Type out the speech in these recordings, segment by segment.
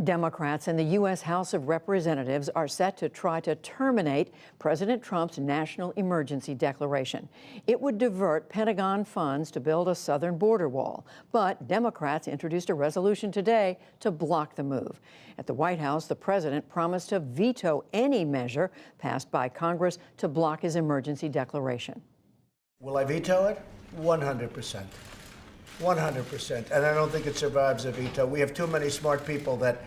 Democrats in the U.S. House of Representatives are set to try to terminate President Trump's national emergency declaration. It would divert Pentagon funds to build a southern border wall. But Democrats introduced a resolution today to block the move. At the White House, the president promised to veto any measure passed by Congress to block his emergency declaration. Will I veto it? 100%. 100%. And I don't think it survives a veto. We have too many smart people that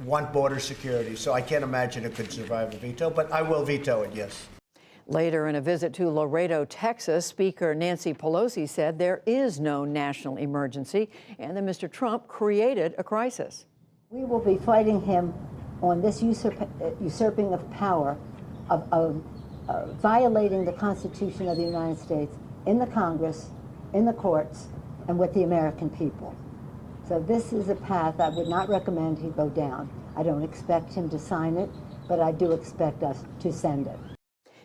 want border security, so I can't imagine it could survive a veto, but I will veto it, yes. Later, in a visit to Laredo, Texas, Speaker Nancy Pelosi said there is no national emergency and that Mr. Trump created a crisis. We will be fighting him on this usurping of power, of violating the Constitution of the United States in the Congress, in the courts, and with the American people. So this is a path I would not recommend he go down. I don't expect him to sign it, but I do expect us to send it.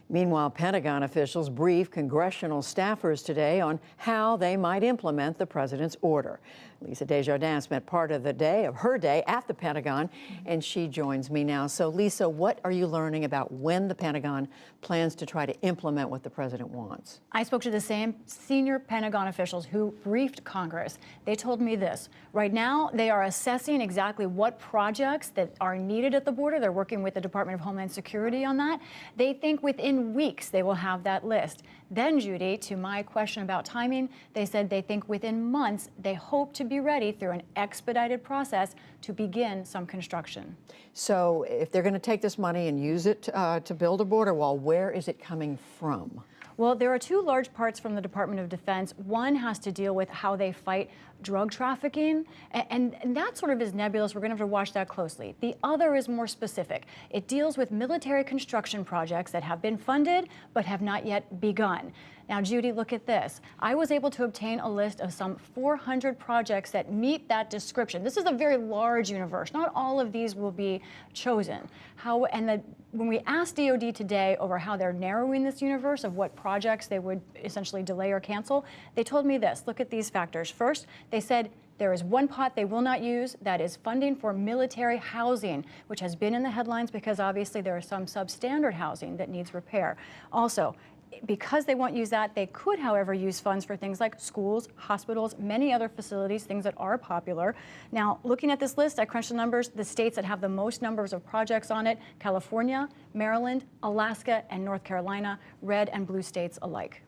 Meanwhile, Pentagon officials briefed congressional staffers today on how they might implement the president's order. Lisa Desjardins spent part of her day at the Pentagon, and she joins me now. So, Lisa, what are you learning about when the Pentagon plans to try to implement what the president wants? I spoke to the same senior Pentagon officials who briefed Congress. They told me this. Right now, they are assessing exactly what projects that are needed at the border. They're working with the Department of Homeland Security on that. They think within weeks they will have that list. Then, Judy, to my question about timing, they said they think within months they hope to be ready through an expedited process to begin some construction. So if they're going to take this money and use it to build a border wall, where is it coming from? Well, there are two large parts from the Department of Defense. One has to deal with how they fight drug trafficking, and that sort of is nebulous. We're going to have to watch that closely. The other is more specific. It deals with military construction projects that have been funded but have not yet begun. Now, Judy, look at this. I was able to obtain a list of some 400 projects that meet that description. This is a very large universe. Not all of these will be chosen. When we asked DoD today over how they're narrowing this universe of what projects they would essentially delay or cancel, they told me this. Look at these factors. First, they said there is one pot they will not use, that is funding for military housing, which has been in the headlines because obviously there is some substandard housing that needs repair. Also, because they won't use that, they could, however, use funds for things like schools, hospitals, many other facilities, things that are popular. Now, looking at this list, I crunched the numbers. The states that have the most numbers of projects on it: California, Maryland, Alaska, and North Carolina, red and blue states alike.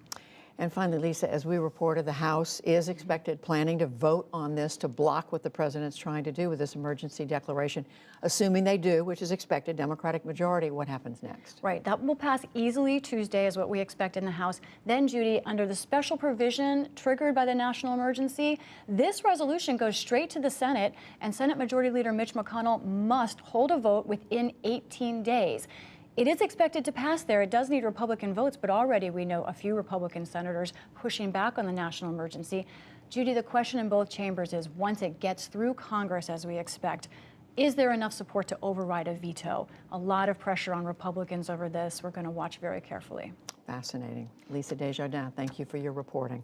And finally, Lisa, as we reported, the House is planning to vote on this to block what the president's trying to do with this emergency declaration. Assuming they do, which is expected, Democratic majority, what happens next? Right, that will pass easily Tuesday is what we expect in the House. Then, Judy, under the special provision triggered by the national emergency, this resolution goes straight to the Senate, and Senate Majority Leader Mitch McConnell must hold a vote within 18 days. It is expected to pass there. It does need Republican votes, but already we know a few Republican senators pushing back on the national emergency. Judy, the question in both chambers is, once it gets through Congress, as we expect, is there enough support to override a veto? A lot of pressure on Republicans over this. We're going to watch very carefully. Fascinating. Lisa Desjardins, thank you for your reporting.